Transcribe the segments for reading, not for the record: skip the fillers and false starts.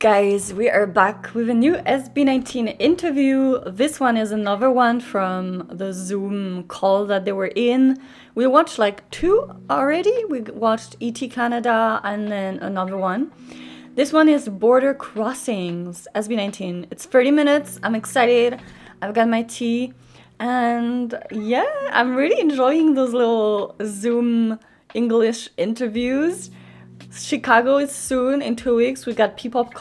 Guys, we are back with a new SB19 interview. This one is another one from the Zoom call that they were in. We watched like two already. We watched ET Canada and then another one. This one is Border Crossings, SB19. It's 30 minutes. I'm excited. I've got my tea. And yeah, I'm really enjoying those little Zoom English interviews. Chicago is soon in 2 weeks. We got P-Pop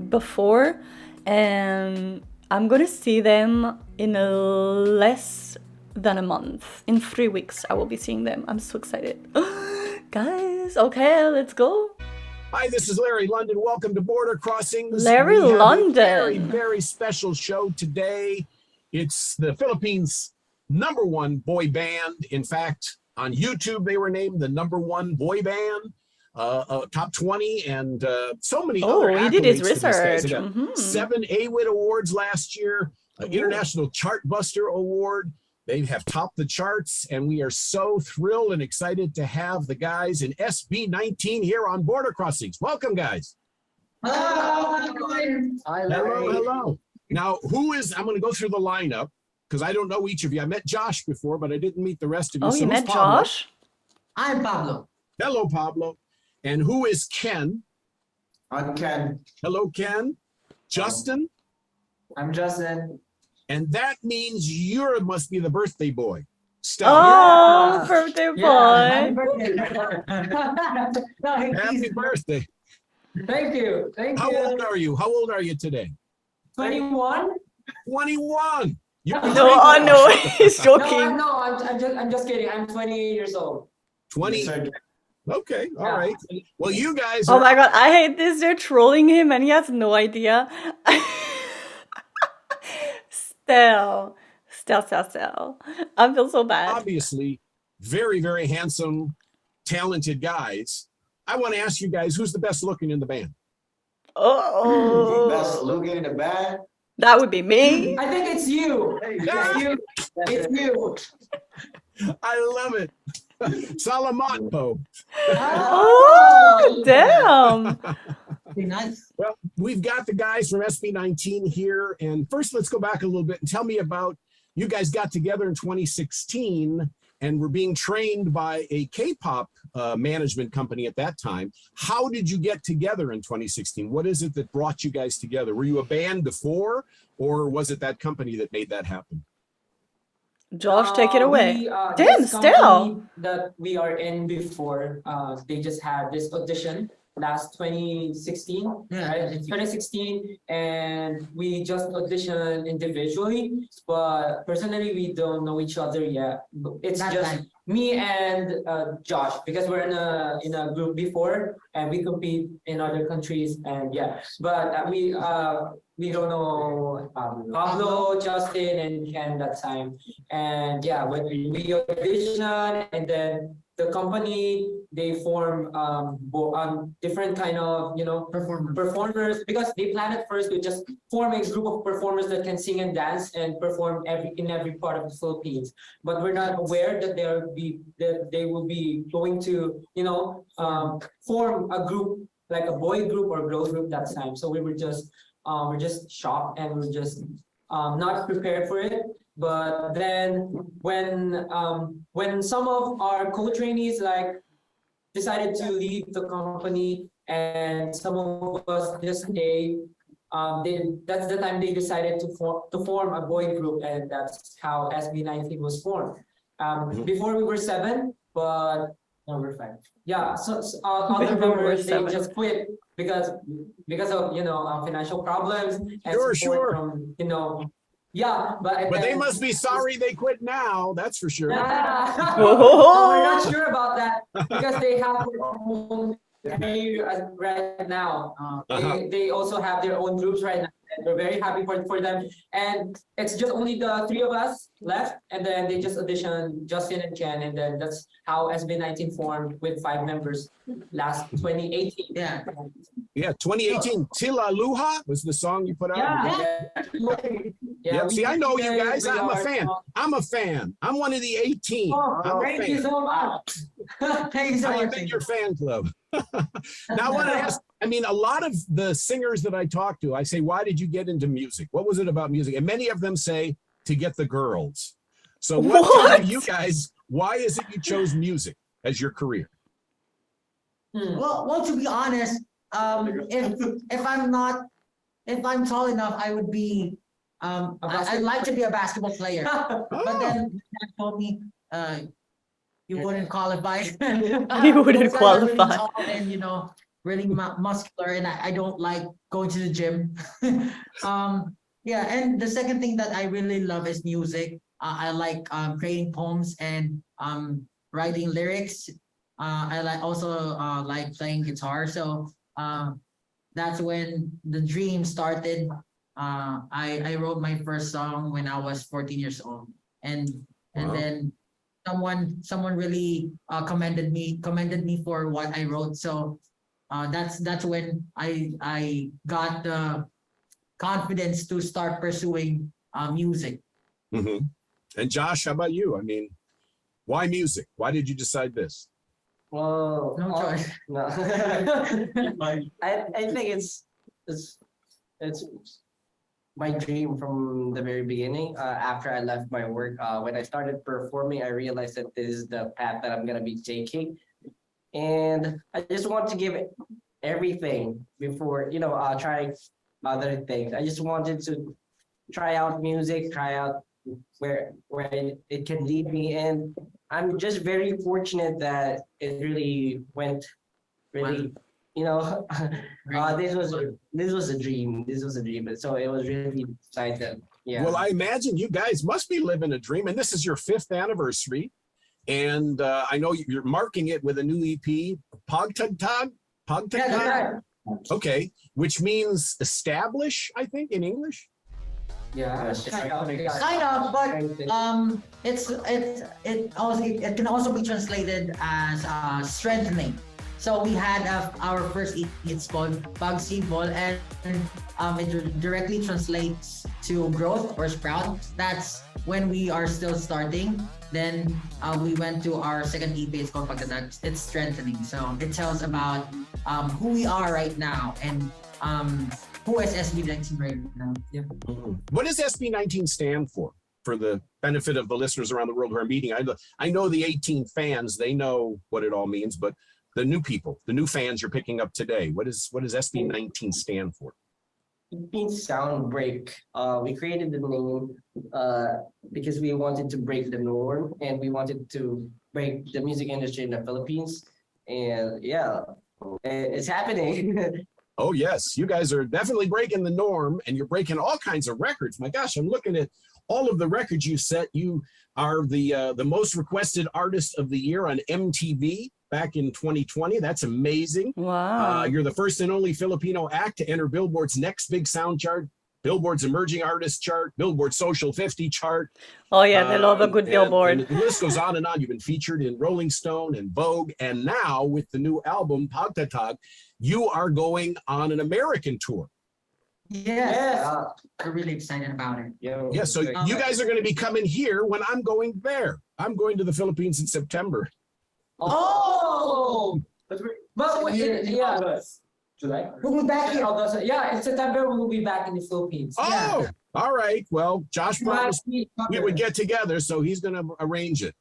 before, and I'm gonna see them in less than a month. In 3 weeks, I will be seeing them. I'm so excited. Guys, okay, let's go. Hi, this is Larry London. Welcome to Border Crossings. Larry we have London. A very, very special show today. It's the Philippines' #1 boy band. In fact, on YouTube, they were named the #1 boy band. Top 20 and so many other accolades. He did his research. They got 7 AWIT awards last year, International Chartbuster Award. They have topped the charts, and we are so thrilled and excited to have the guys in SB19 here on Border Crossings. Welcome, guys. Hi, Hello. Now, I'm going to go through the lineup because I don't know each of you. I met Josh before, but I didn't meet the rest of you. Oh, you met Josh? I'm Pablo. Hello, Pablo. And who is Ken? I'm Ken. Hello, Ken. Justin? I'm Justin. And that means you must be the birthday boy. Stella. Oh, birthday boy. Happy birthday. Happy birthday. Thank you. How old are you? How old are you today? 21? 21. No, he's joking. No, I'm just kidding. I'm 28 years old. 20. Okay, all right. Well, you guys. Oh my God, I hate this. They're trolling him, and he has no idea. Still. I feel so bad. Obviously, very, very handsome, talented guys. I want to ask you guys, who's the best looking in the band? Oh, best looking in the band? That would be me. I think it's you. It's you. I love it. Salamatpo. Oh, damn. Nice. Well, we've got the guys from SB19 here. And first, let's go back a little bit and tell me about, you guys got together in 2016 and were being trained by a K-pop management company at that time. How did you get together in 2016? What is it that brought you guys together? Were you a band before, or was it that company that made that happen? Josh, take it away. Damn, still. That we are in before, they just had this audition last 2016, right? 2016, and we just auditioned individually, but personally we don't know each other yet. It's just me and Josh, because we're in a group before and we compete in other countries, and but we don't know Pablo, Justin, and Ken that time. And when we audition, and then the company, they form different kind of performers, because they planned it first to just form a group of performers that can sing and dance and perform in every part of the Philippines. But we're not aware that they will be going to form a group, like a boy group or girl group that time. So we're just shocked, and we're just not prepared for it. But then when some of our co-trainees decided to leave the company, and some of us just stay, that's the time they decided to form a boy group, and that's how SB19 was formed. Before we were 7, but now we're 5. Yeah, so other members, they just quit because of financial problems and support from but they must be sorry they quit now. That's for sure. Yeah. So we're not sure about that, because they have their own right now. They also have their own groups right now. We're very happy for them, and it's just only the 3 of us left, and then they just auditioned Justin and Ken, and then that's how SB19 formed with 5 members last 2018. Yeah, 2018. Tila Luha was the song you put out. See, I know you guys. I'm a fan. I'm one of the 18. Thank you so much. Thank you so much. I'm in your fan club. Now I want to I mean, a lot of the singers that I talk to, I say, why did you get into music? What was it about music? And many of them say, to get the girls. So what tell you guys, why is it you chose music as your career? Well, to be honest, if I'm tall enough, I would be. I'd like to be a basketball player, but then dad told me, you wouldn't qualify. You wouldn't qualify. Really tall and really muscular, and I don't like going to the gym. Yeah, and the second thing that I really love is music. I like creating poems and writing lyrics. I also like playing guitar. So that's when the dream started. I wrote my first song when I was 14 years old, and then someone really commended me for what I wrote. So that's when I got the confidence to start pursuing music. Mm-hmm. And Josh, how about you? I mean, why music? Why did you decide this? Well, No choice. no. I think it's my dream from the very beginning. After I left my work, when I started performing, I realized that this is the path that I'm gonna be taking, and I just want to give everything before trying other things. I just wanted to try out music, try out where it can lead me, and I'm just very fortunate that it really went really. This was a dream. This was a dream. So it was really exciting. Yeah. Well, I imagine you guys must be living a dream, and this is your 5th anniversary. And I know you're marking it with a new EP, PAGTATAG. Yeah. Okay, which means establish, I think, in English. Yeah. Kind of, but it can also be translated as strengthening. So we had our first EP, it's called Pagsibol, and it directly translates to growth or sprout. That's when we are still starting. Then we went to our second EP, it's called PAGTATAG. It's strengthening. So it tells about who we are right now and who is SB19 right now. Yeah. What does SB19 stand for? For the benefit of the listeners around the world who are meeting, I know the 18 fans, they know what it all means, but the new people, the new fans you're picking up today, what does SB19 stand for? It means sound break. We created the name because we wanted to break the norm, and we wanted to break the music industry in the Philippines. And yeah, it's happening. Oh yes, you guys are definitely breaking the norm, and you're breaking all kinds of records. My gosh, I'm looking at all of the records you set. You are the most requested artist of the year on MTV back in 2020. That's amazing. Wow. You're the first and only Filipino act to enter Billboard's Next Big Sound chart, Billboard's Emerging Artist chart, Billboard Social 50 chart. Oh yeah, they love a good Billboard. And the list goes on and on. You've been featured in Rolling Stone and Vogue, and now with the new album PAGTATAG, you are going on an American tour. Yes. We're really excited about it. Yeah, so you guys are going to be coming here when I'm going there. I'm going to the Philippines in September. Oh! But July? We'll be back here. Yeah, in September we will be back in the Philippines. Oh, Yeah. all right. Well, Josh promised we would get together, so he's going to arrange it.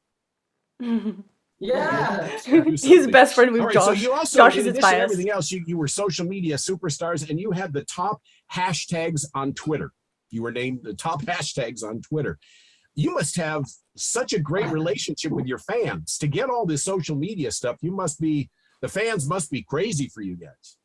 Yeah. He's best friend with All right, Josh. so you also, Josh in is his addition to bias. everything else, you were social media superstars, and you had the top hashtags on Twitter. You were named the top hashtags on Twitter. You must have such a great relationship with your fans. To get all this social media stuff, the fans must be crazy for you guys.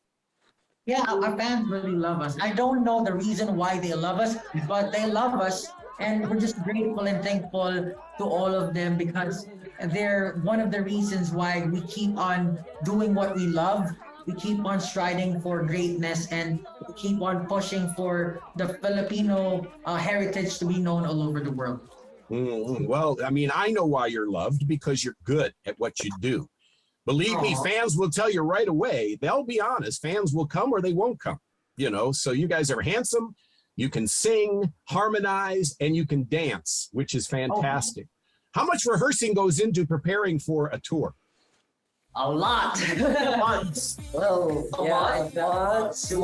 Yeah, our fans really love us. I don't know the reason why they love us, but they love us, and we're just grateful and thankful to all of them because they're one of the reasons why we keep on doing what we love. We keep on striding for greatness, and we keep on pushing for the Filipino heritage to be known all over the world. Well, I mean, I know why you're loved, because you're good at what you do. Believe me, fans will tell you right away. They'll be honest. Fans will come or they won't come. So you guys are handsome. You can sing, harmonize, and you can dance, which is fantastic. How much rehearsing goes into preparing for a tour? A lot. Months. Well, A yeah, month? months, 2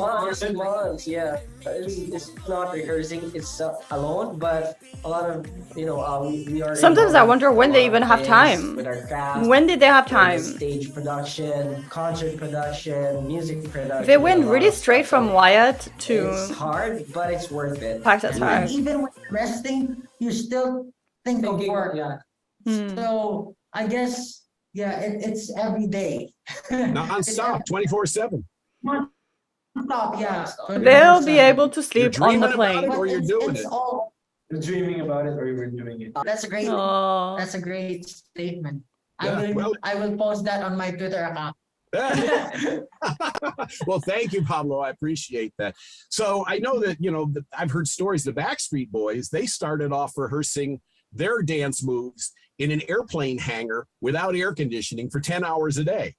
months, yeah. It's not rehearsing, it's alone, but a lot of, we are Sometimes I involved wonder in when a they lot even of have things time. with our craft. When did they have We're in the time? stage production, concert production, music production. They went a lot really of straight stuff. from Wyatt It's to hard, but it's worth it. PAGTATAG. And even when you're resting, you still think of Thinking, work. yeah. So I guess, yeah, it's every day. Non-stop, 24/7. Non-stop, yeah. They'll be 24/7. able to You're sleep on the dreaming about it plane. or you're doing It's it. all. We're dreaming about it or we're doing it. That's a great. Oh, That's a great statement. Yeah, well- I will post that on my Twitter account. Well, thank you, Pablo. I appreciate that. So I know that, I've heard stories. The Backstreet Boys, they started off rehearsing their dance moves in an airplane hangar without air conditioning for 10 hours a day.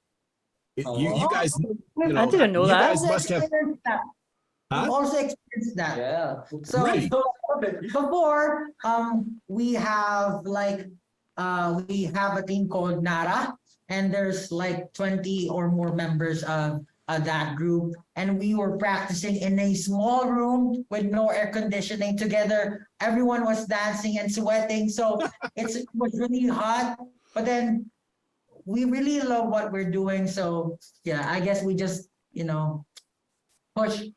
You guys, I didn't know you that. guys must have. I've Huh? also experienced that. Yeah. So Really? before, we have a team called Nara, and there's like 20 or more members of that group, and we were practicing in a small room with no air conditioning together. Everyone was dancing and sweating, so it was really hot. But then we really love what we're doing, so yeah, I guess we just push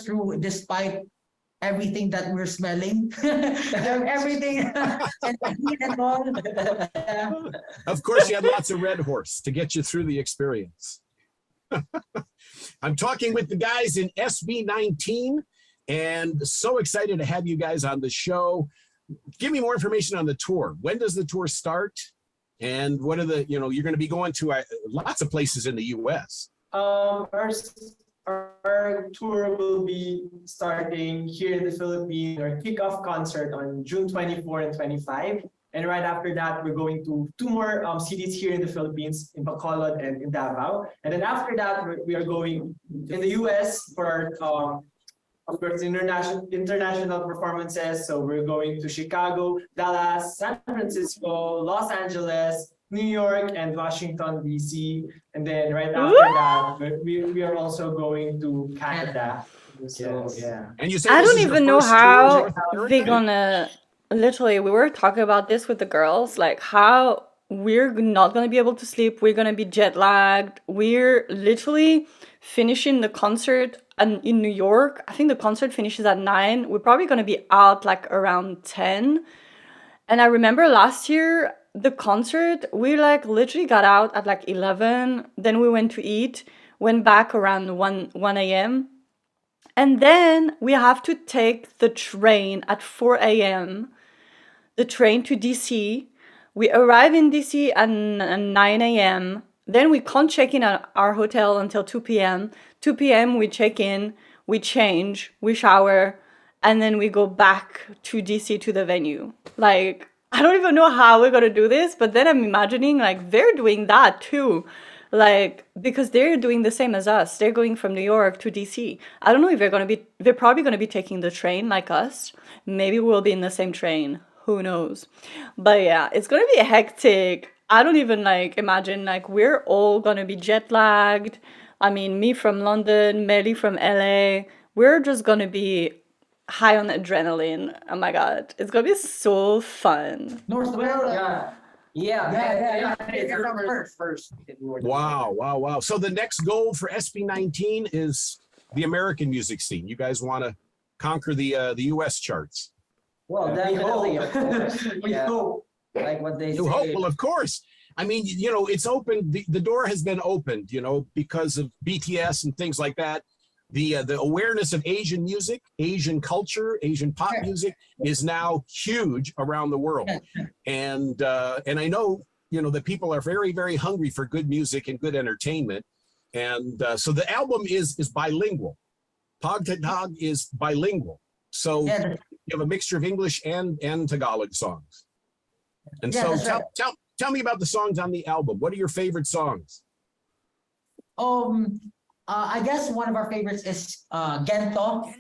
through despite everything that we're smelling, everything and the heat and all. Yeah. Of course, you had lots of Red Horse to get you through the experience. I'm talking with the guys in SB19 and so excited to have you guys on the show. Give me more information on the tour. When does the tour start? And what are you're going to be going to lots of places in the US. Our tour will be starting here in the Philippines, our kickoff concert on June 24 and 25. And right after that, we're going to 2 more cities here in the Philippines, in Bacolod and in Davao. And then after that, we are going in the US for our, of course, international performances. So we're going to Chicago, Dallas, San Francisco, Los Angeles, New York, and Washington, D.C. And then right after that, we are also going to Canada. So, yeah. And you say I this don't is your even know first tour in how North America? they're gonna. Literally, we were talking about this with the girls, like how we're not gonna be able to sleep. We're gonna be jet lagged. We're literally finishing the concert in New York. I think the concert finishes at 9. We're probably gonna be out like around 10. And I remember last year, the concert, we like literally got out at like 11. Then we went to eat, went back around 1 a.m. And then we have to take the train at 4 a.m., the train to DC. We arrive in DC at 9 a.m. Then we can't check in at our hotel until 2 p.m. 2 p.m. we check in, we change, we shower, and then we go back to DC to the venue. Like, I don't even know how we're gonna do this, but then I'm imagining like they're doing that too. Like, because they're doing the same as us. They're going from New York to DC. I don't know if they're probably gonna be taking the train like us. Maybe we'll be in the same train. Who knows? But yeah, it's gonna be hectic. I don't even like imagine like we're all gonna be jet lagged. I mean, me from London, Melly from LA. We're just gonna be high on adrenaline. Oh my god, it's gonna be so fun. North America. Yeah. It's our First. Wow. So the next goal for SB19 is the American music scene. You guys want to conquer the US charts. Well, definitely, of course. We hope. Like what they You say. hope, well, of course. I mean, it's open. The door has been opened, because of BTS and things like that. The awareness of Asian music, Asian culture, Asian pop music is now huge around the world. And I know, that people are very, very hungry for good music and good entertainment. And so the album is bilingual. PAGTATAG is bilingual. So you have a mixture of English and Tagalog songs. And so tell me about the songs on the album. What are your favorite songs? I guess one of our favorites is Gento.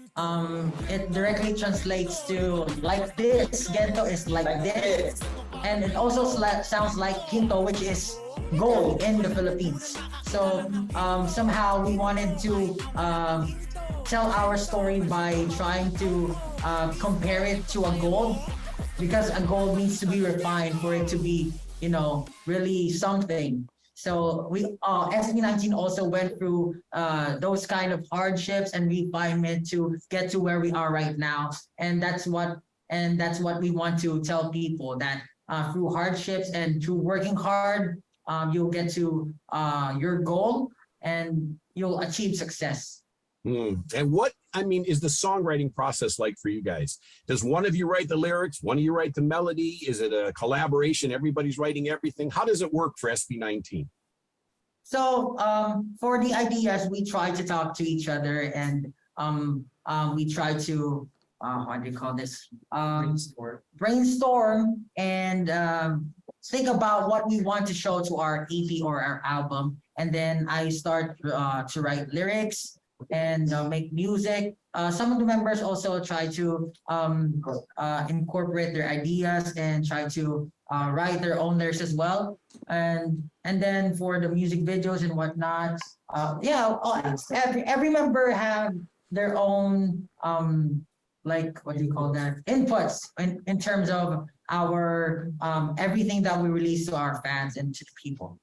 It directly translates to like this. Gento is like this. And it also sounds like Quinto, which is gold in the Philippines. So somehow we wanted to tell our story by trying to compare it to a gold, because a gold needs to be refined for it to be, really something. So we SB19 also went through those kind of hardships and refinement to get to where we are right now. And that's what we want to tell people, that through hardships and through working hard, you'll get to your goal and you'll achieve success. And what, is the songwriting process like for you guys? Does one of you write the lyrics? One of you write the melody? Is it a collaboration? Everybody's writing everything? How does it work for SB19? So for the ideas, we try to talk to each other, and we try to what do you call this? Brainstorm and think about what we want to show to our EP or our album, and then I start to write lyrics and make music. Some of the members also try to incorporate their ideas and try to write their own lyrics as well. And then for the music videos and whatnot, every member have their own like, what do you call that, inputs in terms of our everything that we release to our fans and to the people.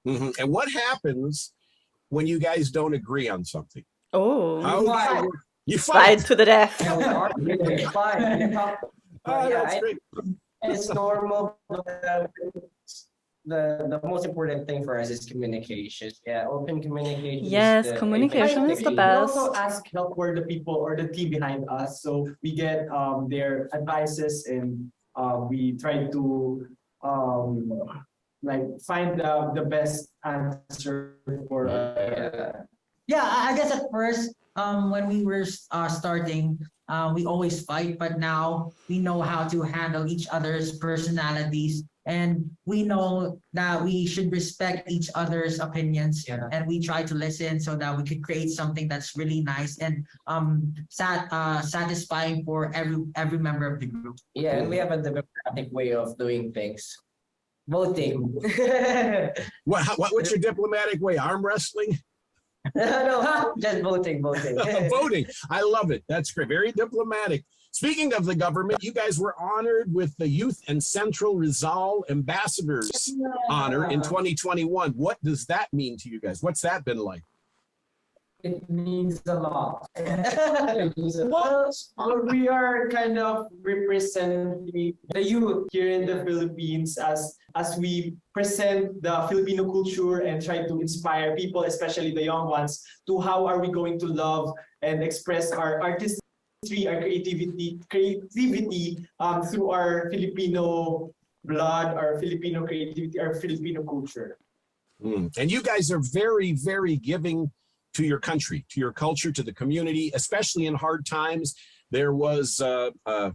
And what happens when you guys don't agree on something? You Fight to the death. Yeah, we are. We fight. That's great. It's normal. The most important thing for us is communication. Yeah, open communication. Yes, communication is the We best. also ask help for the people or the team behind us, so we get their advices, and we try to like find the best answer for. Yeah, I guess at first, when we were starting, we always fight, but now we know how to handle each other's personalities, and we know that we should respect each other's opinions, and we try to listen so that we could create something that's really nice and satisfying for every member of the group. Yeah, and we have a democratic way of doing things. Voting. What's your diplomatic way? Arm wrestling? No, just voting. Voting. I love it. That's great. Very diplomatic. Speaking of the government, you guys were honored with the Youth and Central Rizal Ambassadors honor in 2021. What does that mean to you guys? What's that been like? It means a lot. Well, we are kind of representing the youth here in the Philippines as we present the Filipino culture and try to inspire people, especially the young ones, to how are we going to love and express our artistry, our creativity through our Filipino blood, our Filipino creativity, our Filipino culture. And you guys are very, very giving to your country, to your culture, to the community, especially in hard times. There was, I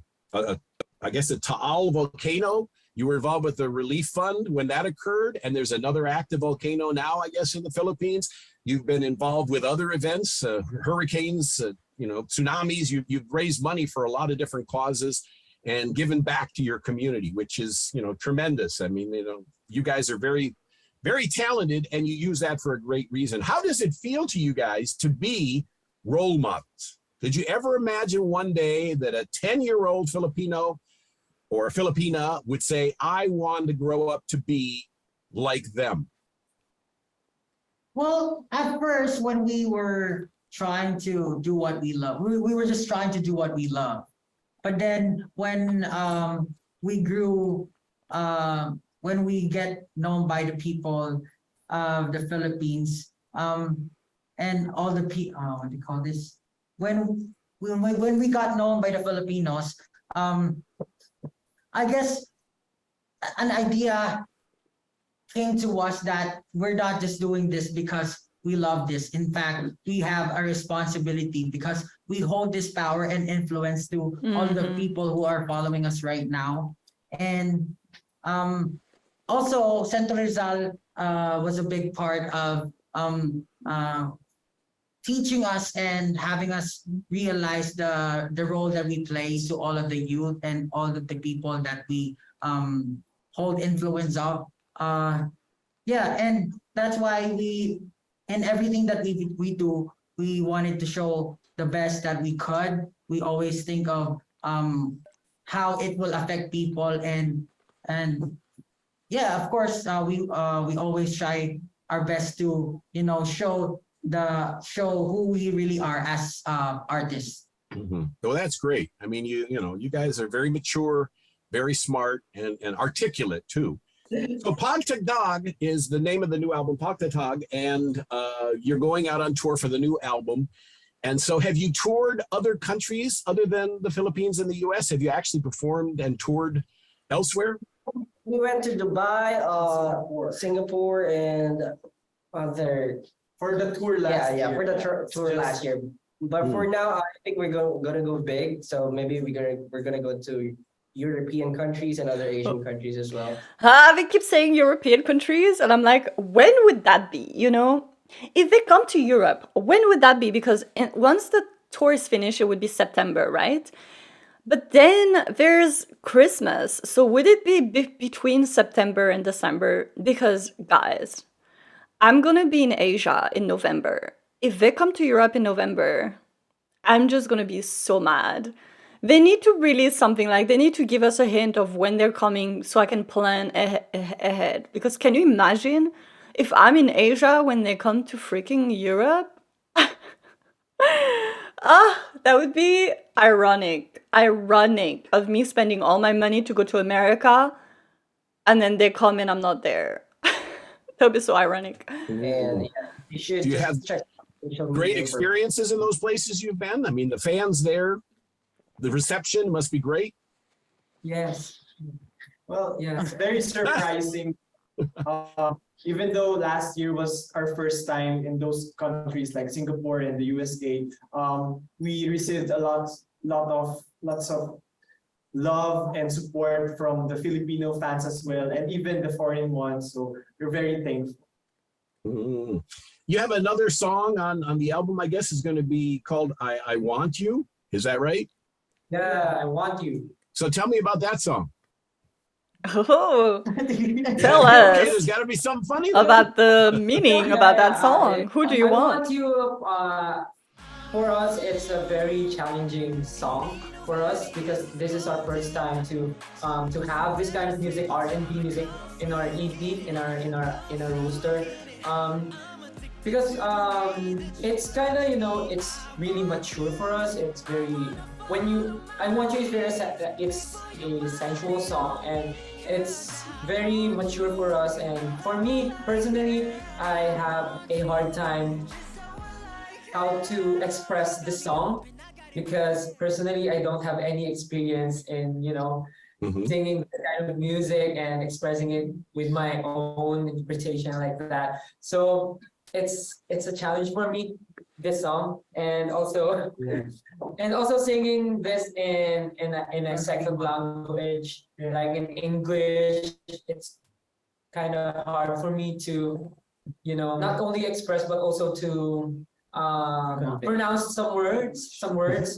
guess, a Taal volcano. You were involved with the relief fund when that occurred, and there's another active volcano now, I guess, in the Philippines. You've been involved with other events, hurricanes, tsunamis. You've raised money for a lot of different causes and given back to your community, which is, tremendous. I mean, you guys are very, very talented, and you use that for a great reason. How does it feel to you guys to be role models? Did you ever imagine one day that a 10-year-old Filipino or a Filipina would say, I want to grow up to be like them? Well, at first, when we were trying to do what we love, we were just trying to do what we love. But then when we grew, when we get known by the people of the Philippines, and all the people, what do you call this? When we got known by the Filipinos, I guess an idea came to us that we're not just doing this because we love this. In fact, we have a responsibility because we hold this power and influence to all the people who are following us right now. And also, Centro Rizal was a big part of teaching us and having us realize the role that we play to all of the youth and all of the people that we hold influence of. Yeah, and that's why in everything that we do, we wanted to show the best that we could. We always think of how it will affect people, and yeah, of course, we always try our best to show who we really are as artists. Well, that's great. I mean, you guys are very mature, very smart, and articulate too. So PAGTATAG is the name of the new album, PAGTATAG, and you're going out on tour for the new album. And so have you toured other countries other than the Philippines and the US? Have you actually performed and toured elsewhere? We went to Dubai, Singapore, and other. For the tour last year. For the tour last year. But for now, I think we're gonna go big. So maybe we're gonna go to European countries and other Asian countries as well. They keep saying European countries, and I'm like, when would that be? If they come to Europe, when would that be? Because once the tour is finished, it would be September, right? But then there's Christmas. So would it be between September and December? Because, guys, I'm going to be in Asia in November. If they come to Europe in November, I'm just going to be so mad. They need to release something, like they need to give us a hint of when they're coming so I can plan ahead. Because can you imagine if I'm in Asia when they come to freaking Europe? That would be ironic of me spending all my money to go to America and then they come and I'm not there. That would be so ironic. And you should. Do you have great experiences in those places you've been? I mean, the fans there, the reception must be great. Yes. Well, Yeah. it's very surprising. Even though last year was our first time in those countries like Singapore and the USA, we received lots of love and support from the Filipino fans as well, and even the foreign ones. So we're very thankful. You have another song on the album, I guess, is going to be called I Want You. Is that right? Yeah, I want you. So tell me about that song. Oh, tell Okay, us there's got to be something funny there. about the meaning about that song. Who do you I want? Want You, for us, it's a very challenging song for us because this is our first time to have this kind of music, R&B music, in our EP, in our roster. Because it's kind of it's really mature for us. It's very I Want You is it's a sensual song and it's very mature for us. And for me personally, I have a hard time how to express this song because personally I don't have any experience in singing that kind of music and expressing it with my own interpretation like that. So it's a challenge for me, this song, and also singing this in a second language, like in English. It's kind of hard for me to not only express but also to pronounce some words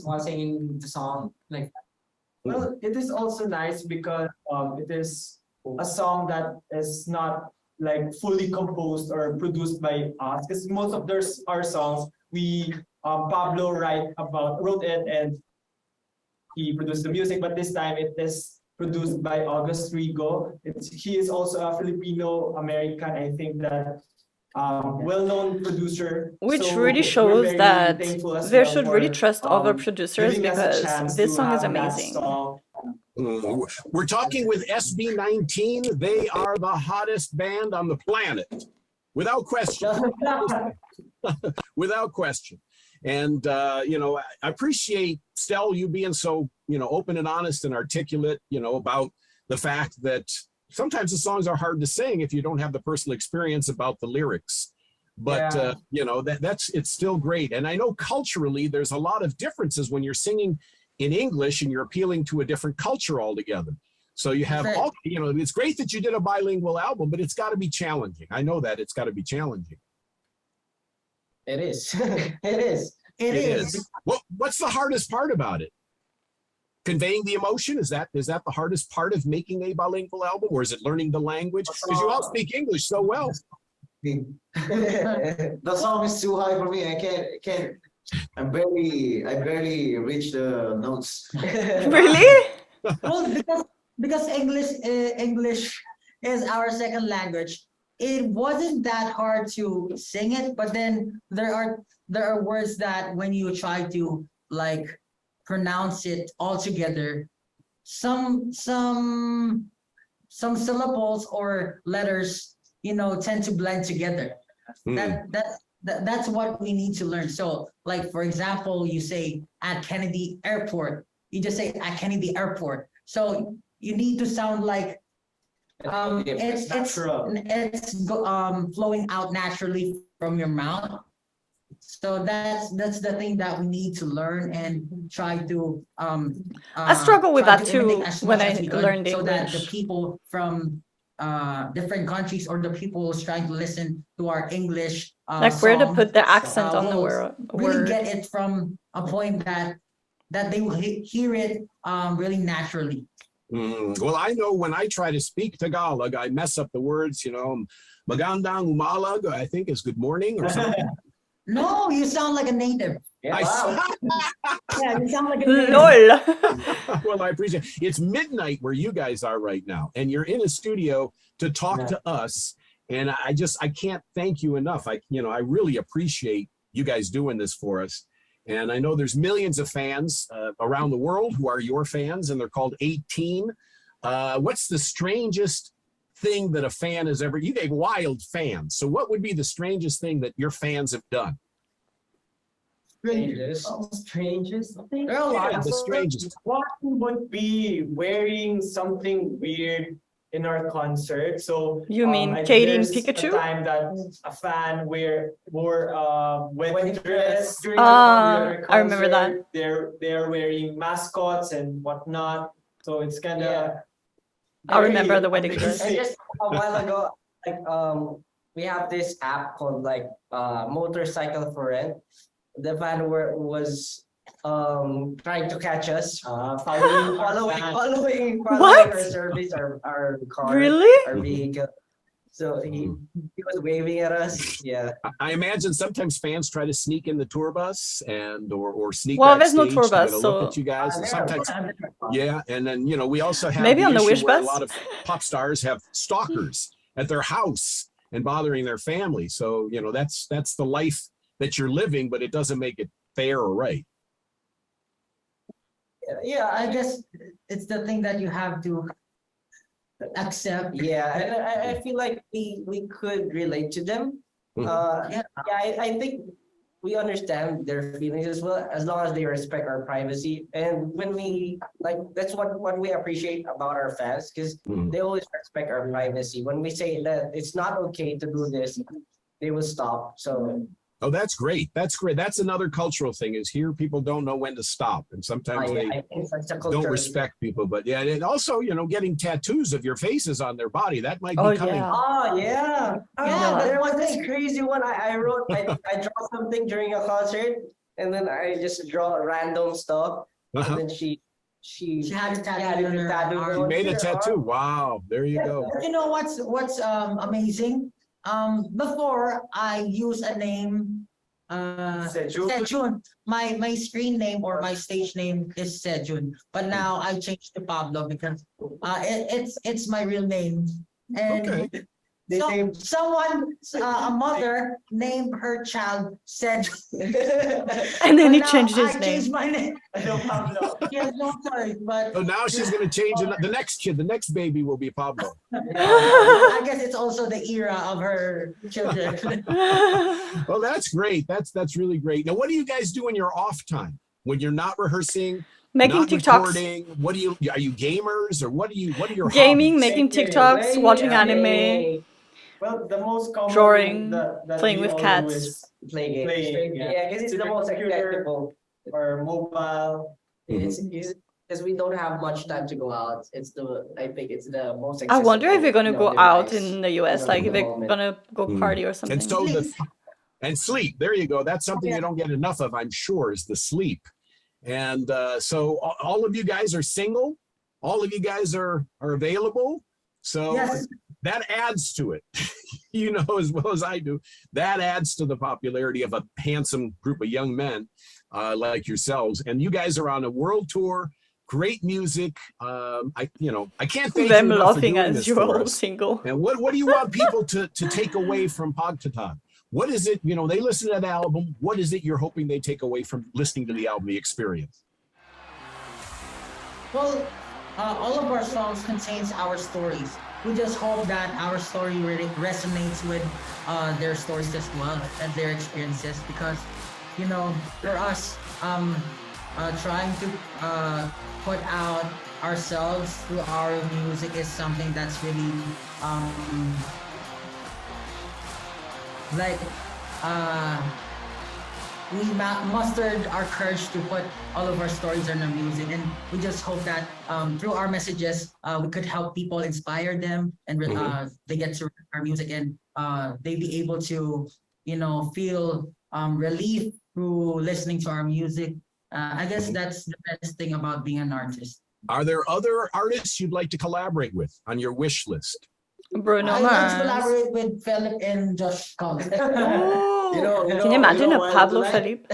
while singing the song like that. Well, it is also nice because it is a song that is not like fully composed or produced by us. Because most of our songs, Pablo wrote it and he produced the music. But this time it is produced by August Rigo. He is also a Filipino American, I think that well-known producer. Which So really we're shows very that thankful as they well should for, really trust other producers giving us a because chance this to song is have that amazing. song. We're talking with SB19. They are the hottest band on the planet, without question. Without question. And I appreciate, Stel, you being so open and honest and articulate about the fact that sometimes the songs are hard to sing if you don't have the personal experience about the lyrics. But it's still great. And I know culturally there's a lot of differences when you're singing in English and you're appealing to a different culture altogether. So you have all, it's great that you did a bilingual album, but it's got to be challenging. I know that it's got to be challenging. It is. It is. It is. What's the hardest part about it? Conveying the emotion? Is that the hardest part of making a bilingual album, or is it learning the language? Because you all speak English so well. The song is too high for me. I can't. I barely reach the notes. Really? Well, because English is our second language. It wasn't that hard to sing it, but then there are words that when you try to like pronounce it all together, some syllables or letters, tend to blend together. That's what we need to learn. So, like for example, you say at Kennedy Airport, you just say at Kennedy Airport. So you need to sound like it's flowing out naturally from your mouth. So that's the thing that we need to learn and try to I struggle with try that to too imitate as when much I as we could, learned so that the English. people from different countries or the people who's trying to listen to our English Like where to song, put the accent on the will really word. get it from a point that they will hear it really naturally. Well, I know when I try to speak Tagalog, I mess up the words, magandang umalag, I think is good morning or something. No, you sound like a native. Yeah, I wow. Yeah, you sound like a native. LOL. Well, I appreciate it. It's midnight where you guys are right now, and you're in a studio to talk to us. And I can't thank you enough. I really appreciate you guys doing this for us. And I know there's millions of fans around the world who are your fans, and they're called 18. What's the strangest thing that a fan has ever, you gave wild fans. So what would be the strangest thing that your fans have done? Strangest thing? There are a lot Yeah, of the strangest. One would be wearing something weird in our concert. So You mean I think Katie and there's Pikachu? a time that a fan wore wedding dress during Ah, our I remember that. concert. They're wearing mascots and whatnot. So it's kind of. Yeah. I remember the wedding dress. And just a while ago, like we have this app called like Motorcycle for Rent. The fan was trying to catch us, following What? our service, our car, Really? our vehicle. So he was waving at us. Yeah. I imagine sometimes fans try to sneak in the tour bus or sneak Well, there's no backstage tour to get bus, a look so at you guys. And sometimes, yeah, and then we also have maybe the on the issue Wish where bus. a lot of pop stars have stalkers at their house and bothering their family. So that's the life that you're living, but it doesn't make it fair or right. Yeah, I guess it's the thing that you have to accept. Yeah, and I feel like we could relate to them. Mhm. I think we understand their feelings as well, as long as they respect our privacy. And when we that's what we appreciate about our fans, because Mhm. they always respect our privacy. When we say that it's not okay to do this, they will stop. So Oh, that's great. That's great. That's another cultural thing is here people don't know when to stop. And sometimes they I think that's a don't culture. respect people. But yeah, and also, getting tattoos of your faces on their body, that might be Oh, coming. yeah. Oh yeah. Yeah, There was that's this crazy one I wrote. I draw something during a concert, and then I just draw random stuff. Uh-huh. And then she had a tattoo had it on her tattooed arm. You on made a her tattoo. arm. Wow. There you go. But you know what's amazing? Before I use a name, Sejun. Sejun. My screen name or my stage name is Sejun, but now I changed to Pablo because it's my real name. And Okay. someone, a mother named her child Sejun. And then But he now changed his I name. changed my name. Yeah, no, sorry, but So now she's going to change it. The next kid, the next baby will be Pablo. I guess it's also the era of her children. Well, that's great. That's really great. Now, what do you guys do in your off time when you're not rehearsing, Making not TikToks. recording? What are you gamers or what are your Gaming, hobbies? making TikToks, watching anime, Well, the most common Drawing, that playing we with all cats. do is Play games. Playing, Yeah, because it's the most acceptable. or mobile. It's because we don't have much time to go out. I think it's the most. I wonder if accessible, you're gonna go out device, in the US, like if the you're moment. gonna go party or something. And so And sleep. There you go. That's something you don't get enough of, I'm sure, is the sleep. And so all of you guys are single. All of you guys are available. So Yes. that adds to it. You know as well as I do. That adds to the popularity of a handsome group of young men like yourselves. And you guys are on a world tour. Great music. I can't thank Them you enough for laughing doing as this you're for all us. single. And what do you want people to take away from PAGTATAG? What is it, they listen to that album. What is it you're hoping they take away from listening to the album, the experience? Well, all of our songs contains our stories. We just hope that our story really resonates with their stories as well and their experiences, because, for us, trying to put out ourselves through our music is something that's really we mustered our courage to put all of our stories in our music, and we just hope that through our messages we could help people, inspire them, and they get to our music, and they be able to feel relief through listening to our music. I guess that's the best thing about being an artist. Are there other artists you'd like to collaborate with on your wish list? Bruno I'd like to Mars. collaborate with Philip and Josh Collins. Ooh. Can you imagine a Pablo Felipe?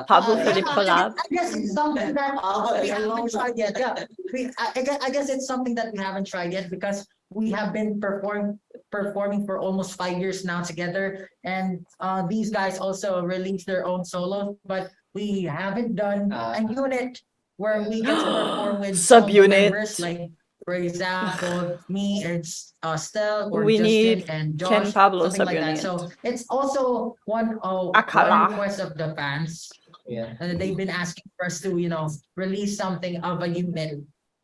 Pablo Felipe collab? I guess it's something that we haven't tried yet. Yeah, I guess it's something that we haven't tried yet, because we have been performing for almost 5 years now together, and these guys also released their own solo, but we haven't done a unit where we get to perform with Subunit. members, like, for example, me and Stel, or We Justin need and Ken Josh, Pablo something like that. subunit. So it's also one Akala. request of the fans. Yeah. And they've been asking for us to, release something of a unit.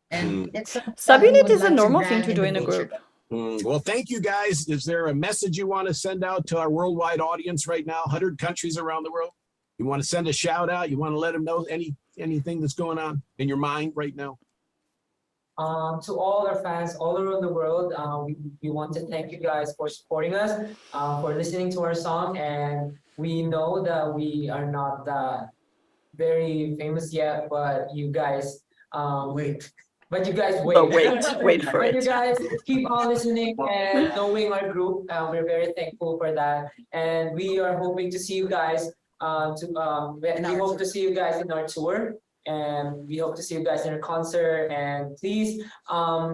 And it's something that we Subunit would is a like to normal brand thing to in do the in a future. group. Well, thank you guys. Is there a message you want to send out to our worldwide audience right now? 100 countries around the world. You want to send a shout out? You want to let them know anything that's going on in your mind right now? To all our fans all around the world, we want to thank you guys for supporting us, for listening to our song, and we know that we are not that very famous yet, but you guys wait. But you guys wait. But wait for But it. you guys keep on listening and knowing our group. We're very thankful for that, and we are hoping to see you guys. We hope to see you guys in our tour, and we hope to see you guys in our concert. And please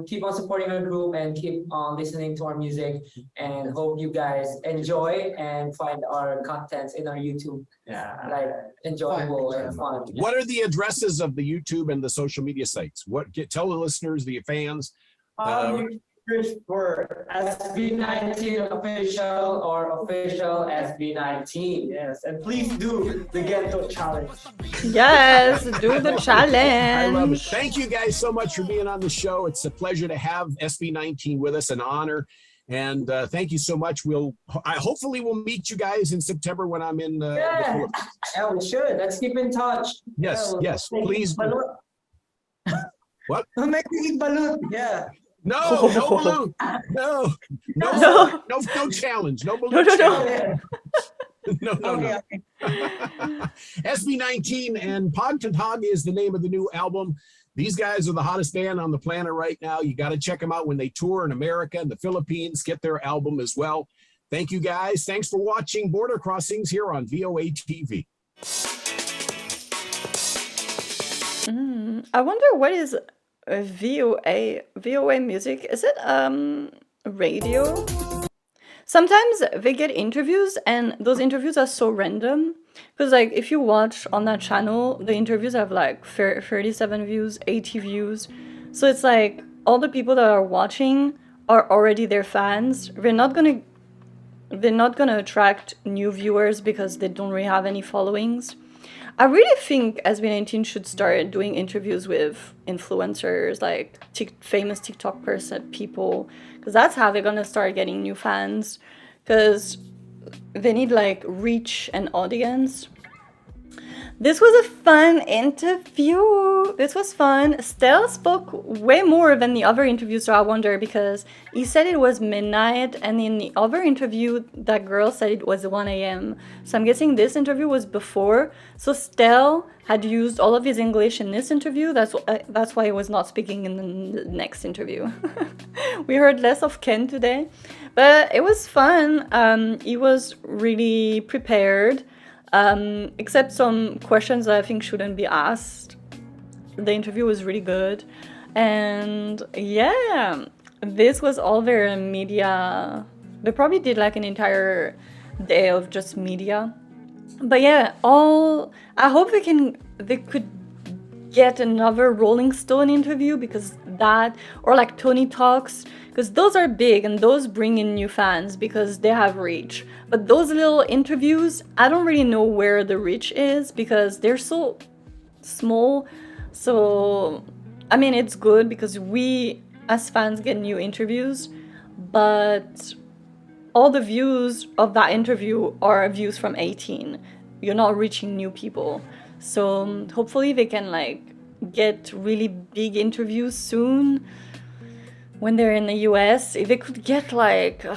keep on supporting our group and keep on listening to our music, and hope you guys enjoy and find our contents in our YouTube like enjoyable and fun. What are the addresses of the YouTube and the social media sites? Tell the listeners, the fans. Search for SB19 official or official SB19. Yes, and please do the Ghetto Challenge. Yes, do the I love it. challenge. Thank you guys so much for being on the show. It's a pleasure to have SB19 with us, an honor. And thank you so much. Hopefully we'll meet you guys in September when I'm in the Philippines. Yeah, we should. Let's keep in touch. Yes, yes, please. What? Yeah. No balloon. No challenge. No balloon challenge. No. SB19 and PAGTATAG is the name of the new album. These guys are the hottest band on the planet right now. You got to check them out when they tour in America and the Philippines. Get their album as well. Thank you guys. Thanks for watching Border Crossings here on VOA TV. I wonder what is a VOA music? Is it radio? Sometimes they get interviews, and those interviews are so random. Because like if you watch on that channel, the interviews have like 37 views, 80 views. So it's like all the people that are watching are already their fans. They're not gonna attract new viewers because they don't really have any followings. I really think SB19 should start doing interviews with influencers, like famous TikTok people, because that's how they're gonna start getting new fans, because they need like reach and audience. This was a fun interview. This was fun. Stell spoke way more than the other interviews, so I wonder because he said it was midnight, and in the other interview, that girl said it was 1 a.m. So I'm guessing this interview was before. So Stell had used all of his English in this interview. That's why he was not speaking in the next interview. We heard less of Ken today, but it was fun. He was really prepared. Except some questions that I think shouldn't be asked. The interview was really good. And yeah, this was all their media. They probably did like an entire day of just media. But yeah, I hope they could get another Rolling Stone interview, because that, or like Tony Talks, because those are big and those bring in new fans because they have reach. But those little interviews, I don't really know where the reach is because they're so small. So I mean, it's good because we as fans get new interviews, but all the views of that interview are views from 18. You're not reaching new people. So hopefully they can like get really big interviews soon when they're in the US. If they could get like a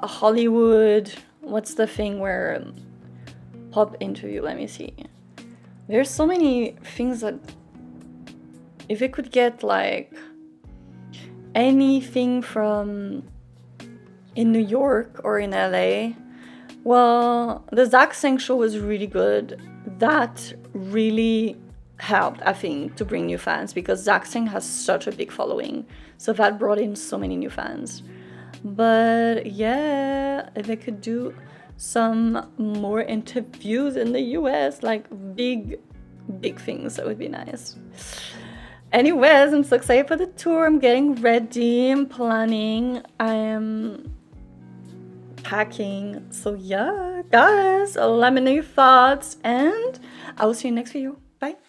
Hollywood, what's the thing where pop interview, let me see. There's so many things that if they could get like anything from in New York or in LA. Well, the Saang show was really good. That really helped, I think, to bring new fans because Saang has such a big following. So that brought in so many new fans. But yeah, if they could do some more interviews in the US, like big things, that would be nice. Anyways, I'm so excited for the tour. I'm getting ready, I'm planning, I am packing. So yeah, guys, let me know your thoughts and I will see you next video. Bye.